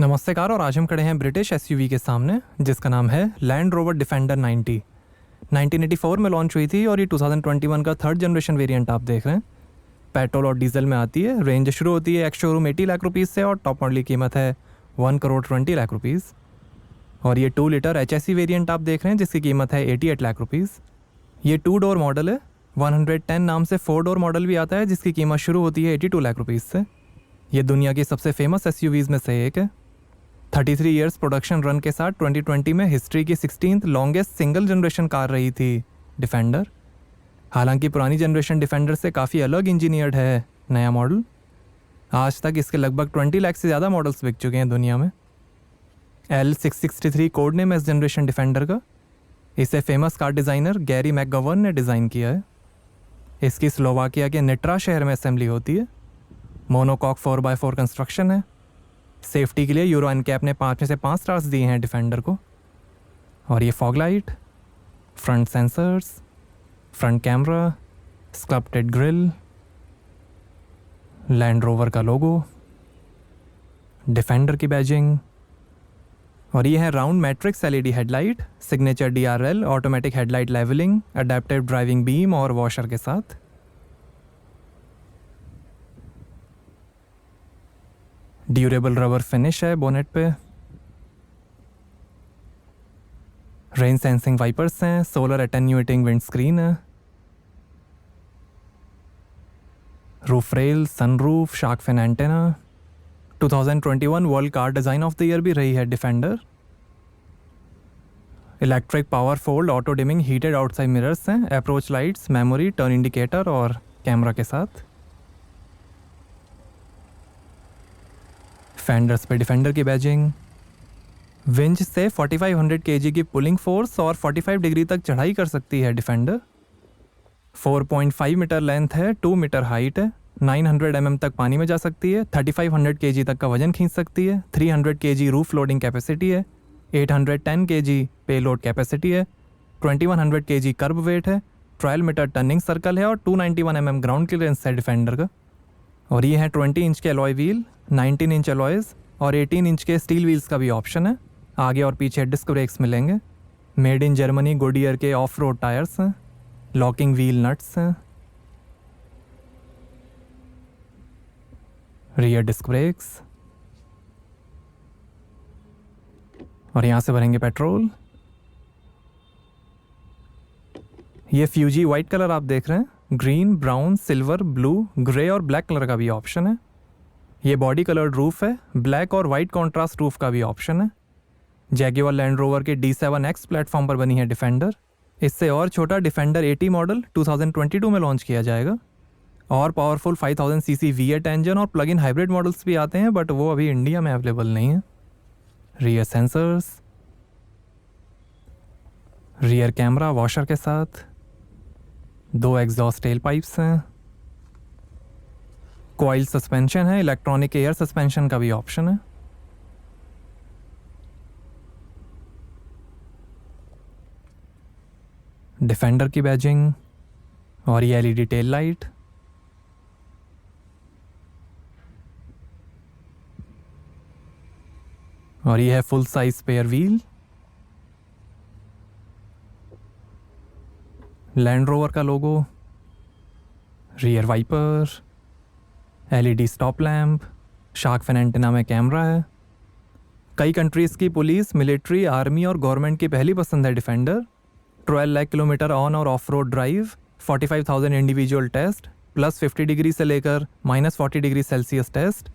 नमस्कार। और आज हम खड़े हैं ब्रिटिश एसयूवी के सामने जिसका नाम है लैंड रोवर डिफेंडर 90। 1984 में लॉन्च हुई थी और ये 2021 का थर्ड जनरेशन वेरिएंट आप देख रहे हैं। पेट्रोल और डीजल में आती है। रेंज शुरू होती है एक्स शोरूम 80 लाख रुपीज़ से और टॉप मॉडल की कीमत है 1,20 लाख रुपीज़। और ये 2 लीटर HSE वेरिएंट आप देख रहे हैं जिसकी कीमत है 88 लाख रुपीज़। ये 2 डोर मॉडल है। 110 नाम से 4 डोर मॉडल भी आता है जिसकी कीमत शुरू होती है 82 लाख रुपीज़ से। ये दुनिया की सबसे फेमस एसयूवीज़ में से एक है। 33 ईयर्स प्रोडक्शन रन के साथ 2020 में हिस्ट्री की 16th longest single generation car रही थी डिफेंडर। हालांकि पुरानी जनरेशन डिफेंडर से काफ़ी अलग इंजीनियर्ड है नया मॉडल। आज तक इसके लगभग 20 लाख से ज़्यादा मॉडल्स बिक चुके हैं दुनिया में। L663 कोड नेम है इस जनरेशन डिफेंडर का। इसे famous car designer Gary McGovern ने डिज़ाइन किया है। इसकी स्लोवाकिया के निट्रा शहर में असेंबली होती है। मोनोकॉक 4x4 कंस्ट्रक्शन है। सेफ्टी के लिए यूरो एनकैप ने 5 में से 5 स्टार्स दिए हैं डिफेंडर को। और ये fog light, front sensors, front camera, sculpted grille, land rover का लोगो, डिफेंडर की बैजिंग। और ये है round matrix LED headlight, signature DRL, automatic headlight levelling, adaptive driving beam और वॉशर के साथ। ड्यूरेबल रबर फिनिश है बोनेट पे। रेन सेंसिंग वाइपर्स हैं। सोलर एटेन्यूएटिंग विंड स्क्रीन है। Roof rail, sunroof, shark fin antenna. 2021 world car design of the year भी रही है defender. Electric power fold, auto dimming, heated outside mirrors हैं। Approach lights, memory, turn indicator और camera के साथ। Fenders पे defender की बैजिंग। विंच से 4500 kg की पुलिंग फोर्स और 45 डिग्री तक चढ़ाई कर सकती है डिफेंडर। 4.5 मीटर लेंथ है, 2 मीटर हाइट है। 900 mm तक पानी में जा सकती है। 3500 kg तक का वजन खींच सकती है। 300 kg रूफ लोडिंग कैपेसिटी है। 810 kg पे लोड कैपेसिटी है। 2100 kg कर्ब वेट है। 12 मीटर टर्निंग सर्कल है और 291 mm ग्राउंड क्लियरेंस है डिफेंडर का। और ये है 20 इंच के अलॉय व्हील, 19 इंच अलॉयज़ और 18 इंच के स्टील व्हील्स का भी ऑप्शन है। आगे और पीछे डिस्क ब्रेक्स मिलेंगे। मेड इन जर्मनी गुडियर के ऑफ रोड टायर्स हैं। लॉकिंग व्हील नट्स हैं। Rear disc brakes. और यहाँ से भरेंगे पेट्रोल। ये फ्यूजी वाइट कलर आप देख रहे हैं। Green, brown, silver, blue, grey और ब्लैक कलर का भी ऑप्शन है। ये बॉडी कलर्ड रूफ है। ब्लैक और वाइट कॉन्ट्रास्ट रूफ का भी ऑप्शन है। जैगुआर लैंड रोवर के D7X प्लेटफॉर्म पर बनी है डिफेंडर। इससे और छोटा डिफेंडर 80 मॉडल 2022 में लॉन्च किया जाएगा। और पावरफुल 5000 cc V8 इंजन और प्लग इन हाइब्रिड मॉडल्स भी आते हैं बट वो अभी इंडिया में अवेलेबल नहीं है। Rear sensors, rear camera washer के साथ, 2 एग्जॉस्ट टेल पाइप्स हैं। कॉइल सस्पेंशन है। इलेक्ट्रॉनिक एयर सस्पेंशन का भी ऑप्शन है। डिफेंडर की बैजिंग और ये LED टेल लाइट। और ये है full size spare wheel. Land rover का logo, rear wiper, LED stop lamp, shark fin antenna में कैमरा है। कई कंट्रीज़ की पुलिस, मिलिट्री, आर्मी और गवर्नमेंट की पहली पसंद है डिफेंडर। 12 लाख किलोमीटर ऑन और off road drive, 45,000 individual test, +50 degree से लेकर -40 degree Celsius test,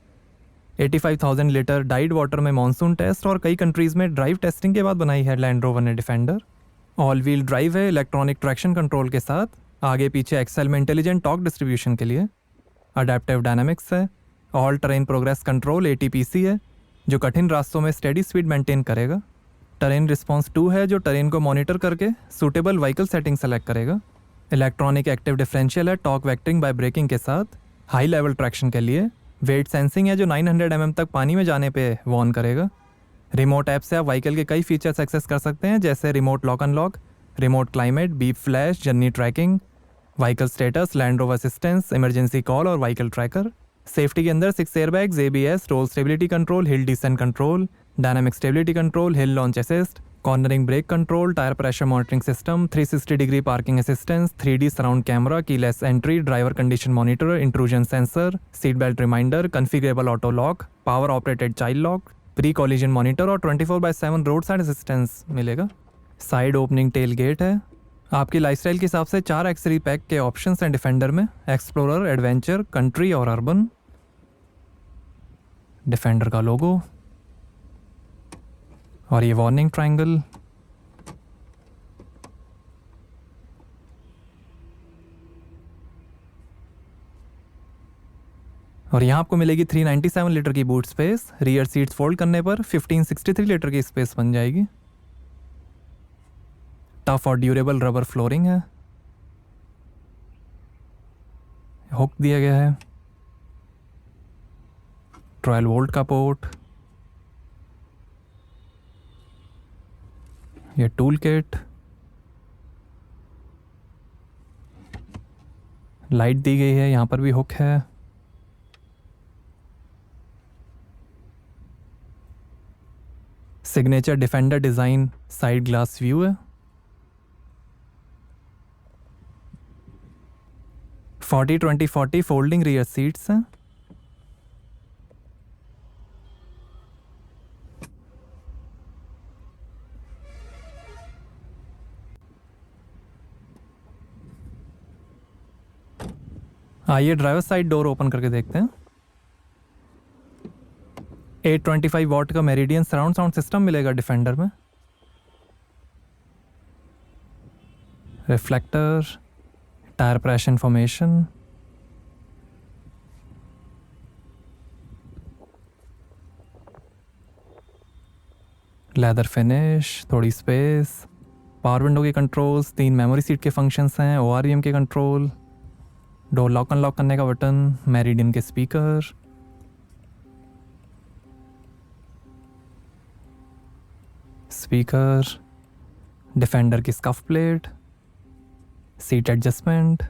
85,000 litre dyed water में मानसून टेस्ट और कई कंट्रीज़ में ड्राइव टेस्टिंग के बाद बनाई है लैंड रोवर ने डिफेंडर। ऑल व्हील ड्राइव है इलेक्ट्रॉनिक ट्रैक्शन कंट्रोल के साथ। आगे पीछे एक्सेल में इंटेलिजेंट टॉर्क डिस्ट्रीब्यूशन के लिए। अडेप्टिव डायनामिक्स है। All terrain progress control ATPC है जो कठिन रास्तों में स्टेडी स्पीड मेंटेन करेगा। टेरेन रिस्पॉन्स 2 है जो टेरेन को मॉनिटर करके सूटेबल व्हीकल सेटिंग सेलेक्ट करेगा। इलेक्ट्रॉनिक एक्टिव डिफरेंशियल है टॉर्क वेक्टरिंग बाय ब्रेकिंग के साथ। हाई लेवल ट्रैक्शन के लिए वेट सेंसिंग है जो 900 mm तक पानी में जाने पे वॉर्न करेगा। रिमोट ऐप से आप व्हीकल के कई फीचर्स एक्सेस कर सकते हैं जैसे remote lock unlock, remote climate, beep flash, journey tracking, vehicle status, Land Rover assistance, emergency call और व्हीकल ट्रैकर। सेफ्टी के अंदर 6 airbags, ABS, roll stability control, hill descent control, dynamic stability control, hill launch assist, cornering brake control, tyre pressure monitoring system, 360 degree parking assistance, 3D surround camera, keyless entry, driver condition monitor, intrusion sensor, seat belt reminder, configurable auto lock, power operated child lock, pre collision monitor और 24/7 road side assistance मिलेगा। Side opening tell gate है। आपकी lifestyle के हिसाब से 4 एक्सरी pack के options हैं defender में, एक्सप्लोरर, एडवेंचर, कंट्री और अर्बन। डिफेंडर का लोगो और ये वार्निंग ट्रायंगल। और यहाँ आपको मिलेगी 397 लीटर की boot space. Rear seats fold करने पर 1563 लीटर की स्पेस बन जाएगी। टफ और ड्यूरेबल रबर फ्लोरिंग है। हुक दिया गया है। 12 वोल्ट का पोर्ट। ये टूल किट, लाइट दी गई है, यहाँ पर भी हुक है। Signature defender design side glass view है। 40-20-40 फोल्डिंग रियर सीट्स हैं। आइए ड्राइवर साइड डोर ओपन करके देखते हैं। 825 वॉट का मेरिडियन सराउंड साउंड सिस्टम मिलेगा डिफेंडर में। Reflector, tyre pressure information, leather finish, थोड़ी स्पेस, पावर विंडो के कंट्रोल्स, 3 मेमोरी सीट के फंक्शंस हैं, ORVM के कंट्रोल, डोर लॉक अनलॉक करने का बटन, मेरिडियन के स्पीकर, डिफेंडर की स्कफ प्लेट, सीट एडजस्टमेंट।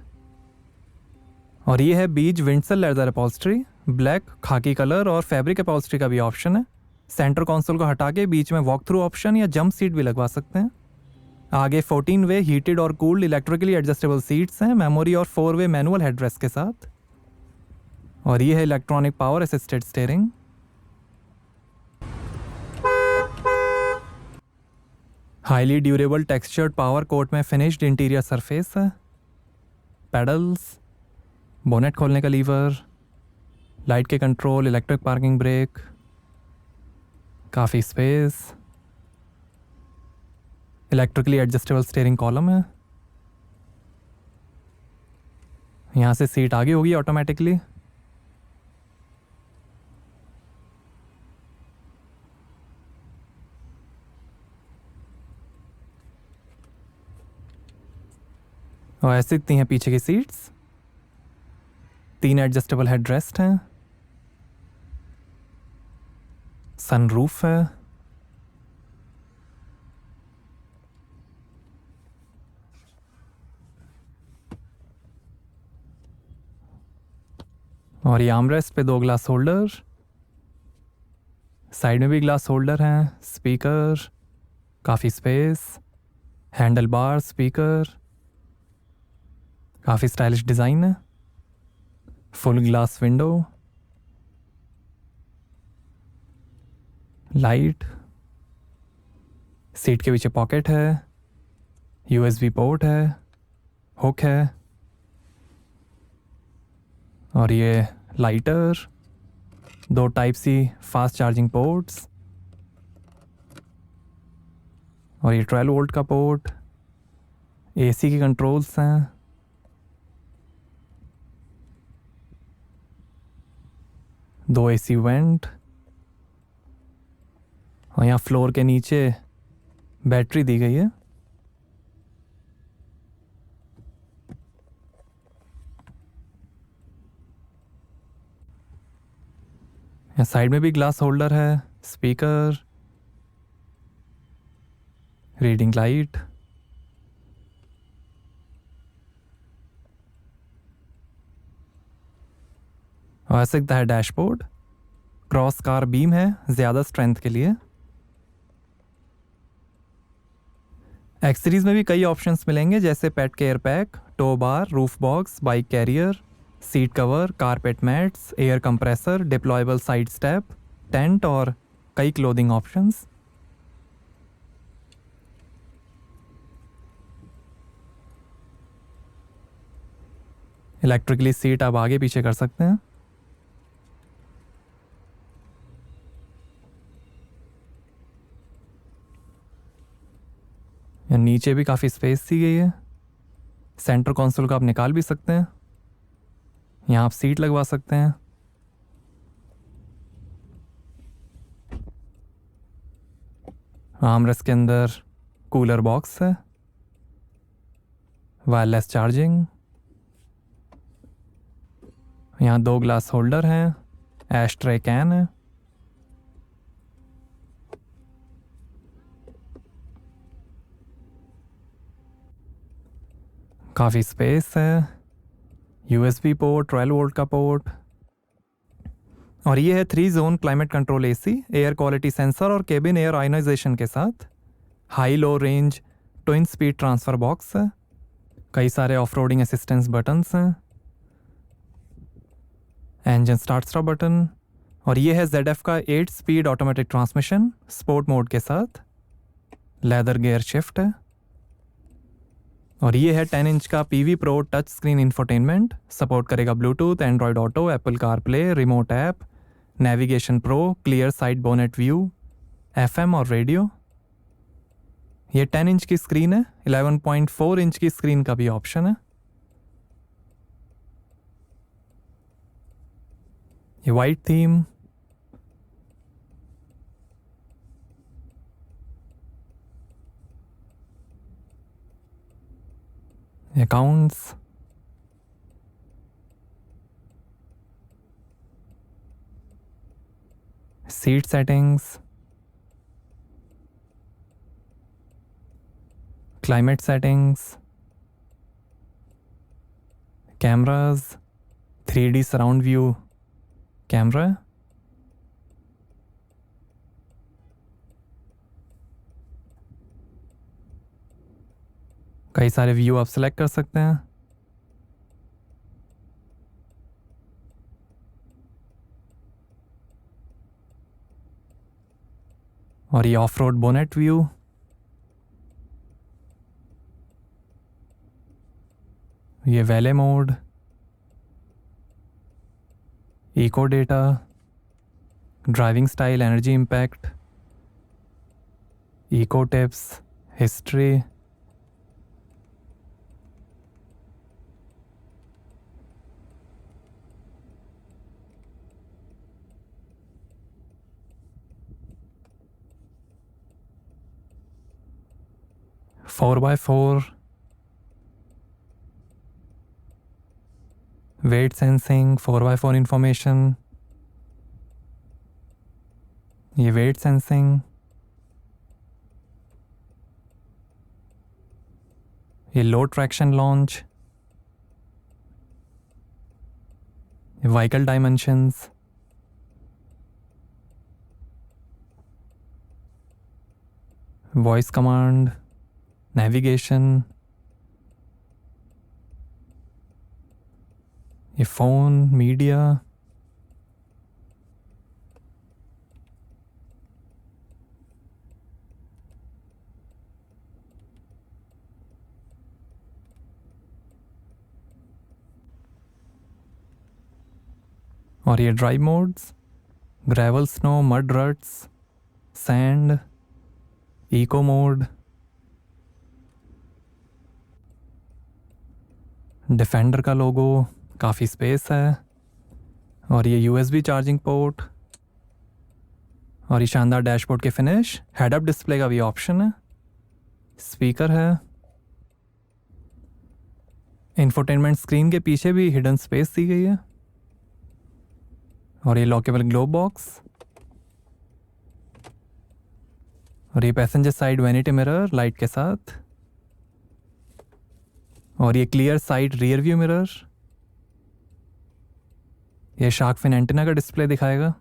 और ये है बीज विंडसल लेदर अपॉल्स्ट्री, ब्लैक, खाकी कलर और फैब्रिक अपॉल्स्ट्री का भी ऑप्शन है। सेंटर कंसोल को हटा के बीच में वॉक थ्रू ऑप्शन या जंप सीट भी लगवा सकते हैं। आगे 14 वे हीटेड और कूल्ड इलेक्ट्रिकली एडजस्टेबल सीट्स हैं, मेमोरी और 4 वे मैनुअल हेडरेस्ट के साथ। और ये है electronic power assisted steering. Highly durable textured power coat में फिनिश्ड इंटीरियर सरफेस है। पेडल्स, बोनेट खोलने का लीवर, लाइट के कंट्रोल, इलेक्ट्रिक पार्किंग ब्रेक, काफ़ी space, electrically adjustable steering column है। यहाँ से सीट आगे होगी ऑटोमेटिकली। और ऐसे दिखती हैं पीछे की सीट्स। 3 एडजस्टेबल हेडरेस्ट हैं, सनरूफ है, और ये आर्मरेस्ट पे 2 ग्लास होल्डर, साइड में भी ग्लास होल्डर हैं, स्पीकर, काफ़ी स्पेस, हैंडल बार, स्पीकर, काफ़ी स्टाइलिश डिज़ाइन है, full glass window, light, seat के पीछे पॉकेट है, USB पोर्ट है, हुक है, और ये lighter, 2 Type-C fast charging ports, और ये 12 वोल्ट का पोर्ट, AC के कंट्रोल्स हैं, दो AC वेंट, और यहाँ फ्लोर के नीचे बैटरी दी गई है। यहाँ साइड में भी ग्लास होल्डर है, स्पीकर, रीडिंग लाइट, ऐसे है डैशबोर्ड, क्रॉस कार बीम है ज़्यादा स्ट्रेंथ के लिए। एक्स सीरीज में भी कई ऑप्शंस मिलेंगे जैसे pet care pack, tow bar, roof box, bike carrier, seat cover, carpet mats, air compressor, deployable side step, tent और कई क्लोथिंग ऑप्शंस। इलेक्ट्रिकली सीट आप आगे पीछे कर सकते हैं। या नीचे भी काफ़ी स्पेस दी गई है। सेंटर कंसोल का आप निकाल भी सकते हैं, यहाँ आप सीट लगवा सकते हैं। आर्मरेस्ट के अंदर कूलर बॉक्स है, वायरलेस चार्जिंग, यहाँ 2 ग्लास होल्डर हैं, एश ट्रे कैन है। काफ़ी स्पेस है, USB पोर्ट, 12 वोल्ट का पोर्ट। और ये है 3 zone climate control AC, air quality sensor और केबिन एयर आयोनाइजेशन के साथ। High low range twin speed transfer box है, कई सारे ऑफ रोडिंग असिस्टेंस बटन्स हैं, इंजन स्टार्ट स्टॉप बटन। और ये है ZF का 8 speed automatic transmission sport mode के साथ, लेदर गियर शिफ्ट है। और ये है 10 इंच का PV Pro touch screen infotainment, support करेगा Bluetooth, Android Auto, Apple CarPlay, remote app, navigation pro, clear side bonnet view, FM और रेडियो। ये 10 इंच की स्क्रीन है, 11.4 इंच की स्क्रीन का भी ऑप्शन है। ये white theme, accounts, seat settings, climate settings, cameras, 3D surround view camera, कई सारे व्यू आप सेलेक्ट कर सकते हैं। और ये ऑफ रोड बोनेट व्यू, ये valet mode, eco data, driving style, energy impact, eco tips, history. Four by four, weight sensing, 4x4 information, ये वेट सेंसिंग, ये लो ट्रैक्शन लॉन्च, ये vehicle dimensions, voice command, navigation, ये phone, media, और ये drive modes, gravel, snow, mud ruts, sand, eco mode, Defender का logo, काफ़ी space है। और ये USB चार्जिंग पोर्ट, और ये शानदार डैशबोर्ड के फिनिश, हेड अप डिस्प्ले का भी ऑप्शन है, स्पीकर है। इंफोटेनमेंट स्क्रीन के पीछे भी हिडन स्पेस दी गई है। और ये लॉकेबल ग्लोब बॉक्स, और ये passenger side vanity mirror light के साथ, और ये clear side rear view mirror, ये शार्क फिन एंटीना का डिस्प्ले दिखाएगा,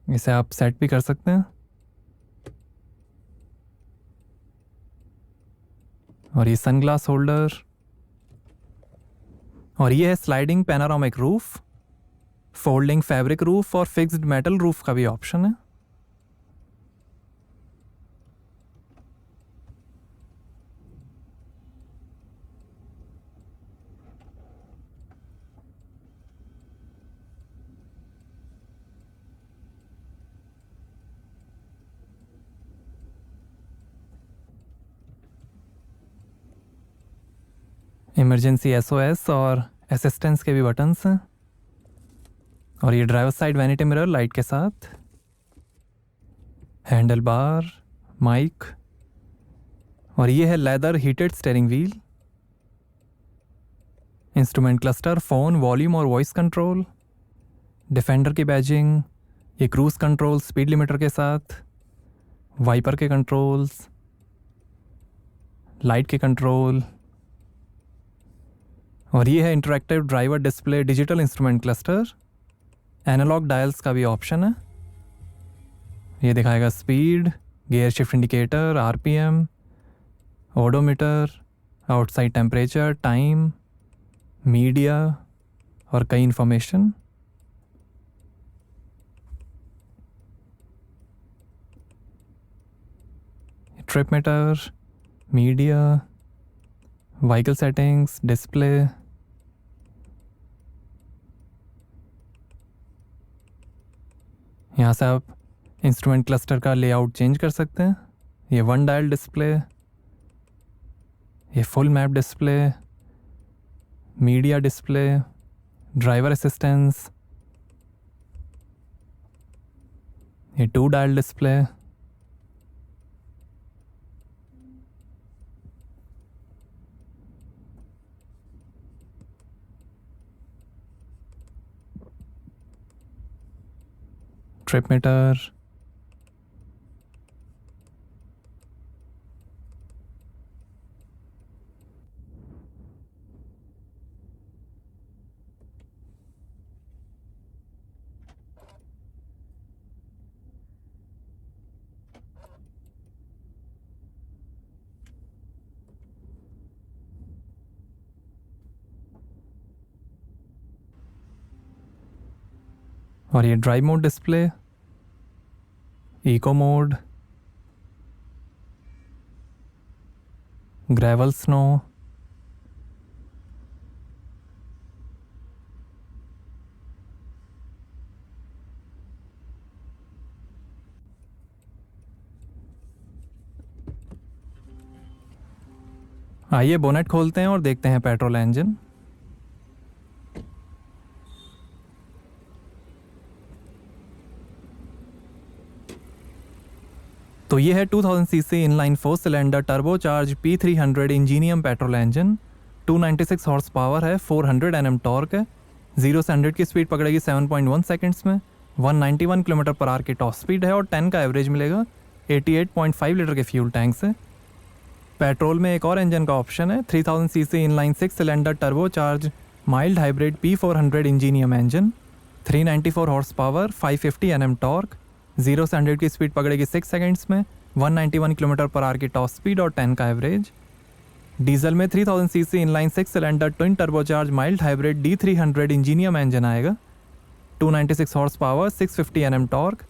इसे आप सेट भी कर सकते हैं। और ये सनग्लास होल्डर, और ये है sliding panoramic roof, folding fabric roof और फिक्स्ड मेटल रूफ का भी ऑप्शन है। इमरजेंसी SOS और असिस्टेंस के भी बटन्स हैं। और ये driver side vanity mirror light के साथ, हैंडल बार, माइक, और ये है leather heated steering wheel, instrument cluster, phone, volume और वॉइस कंट्रोल, डिफेंडर की बैजिंग, ये क्रूज कंट्रोल स्पीड लिमिटर के साथ, वाइपर के कंट्रोल्स, लाइट के कंट्रोल, और ये है interactive driver display digital instrument cluster, analogue dials का भी ऑप्शन है। ये दिखाएगा speed, gear shift indicator, RPM, odometer, outside temperature, time, media और कई information. Trip meter, media, vehicle settings, display, यहाँ से आप इंस्ट्रूमेंट क्लस्टर का लेआउट चेंज कर सकते हैं। ये 1 डायल डिस्प्ले, ये full map display, media display, driver assistance, ये 2 डायल डिस्प्ले, ट्रिप मीटर, और ये drive mode display, eco mode, gravel snow, आइए बोनेट खोलते हैं और देखते हैं पेट्रोल इंजन। तो ये है 2000 CC inline 4 cylinder turbocharge P300 Ingenium petrol engine, 296 horse power है, 400 Nm टॉर्क है, 0 से 100 की स्पीड पकड़ेगी 7.1 सेकंड्स में, 191 किलोमीटर पर आवर की टॉप स्पीड है और 10 का एवरेज मिलेगा 88.5 लीटर के फ्यूल टैंक से। पेट्रोल में एक और इंजन का ऑप्शन है, 3000 CC inline 6 cylinder turbocharge mild hybrid P400 Ingenium engine, 394 horse power, 550 Nm torque, 0 से 100 की स्पीड पकड़ेगी 6 सेकंड्स में, 191 किलोमीटर पर आवर की टॉप स्पीड और 10 का एवरेज। डीजल में 3000 CC inline 6 cylinder twin turbocharge mild hybrid D300 Ingenium engine आएगा, 296 horse power, 650 Nm torque,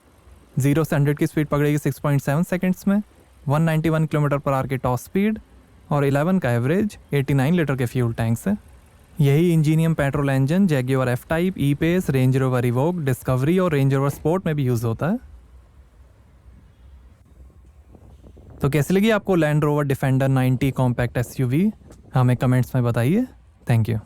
0 से 100 की स्पीड पकड़ेगी 6.7 सेकंड्स में, 191 किलोमीटर पर आवर की टॉप स्पीड और 11 का एवरेज, 89 लीटर के फ्यूल टैंक से। यही Ingenium petrol engine Jaguar F type, E Pace, Range Rover Evoque, Discovery और रेंज रोवर स्पोर्ट में भी यूज़ होता है। तो कैसी लगी आपको Land Rover Defender 90 compact SUV? हमें कमेंट्स में बताइए। Thank you.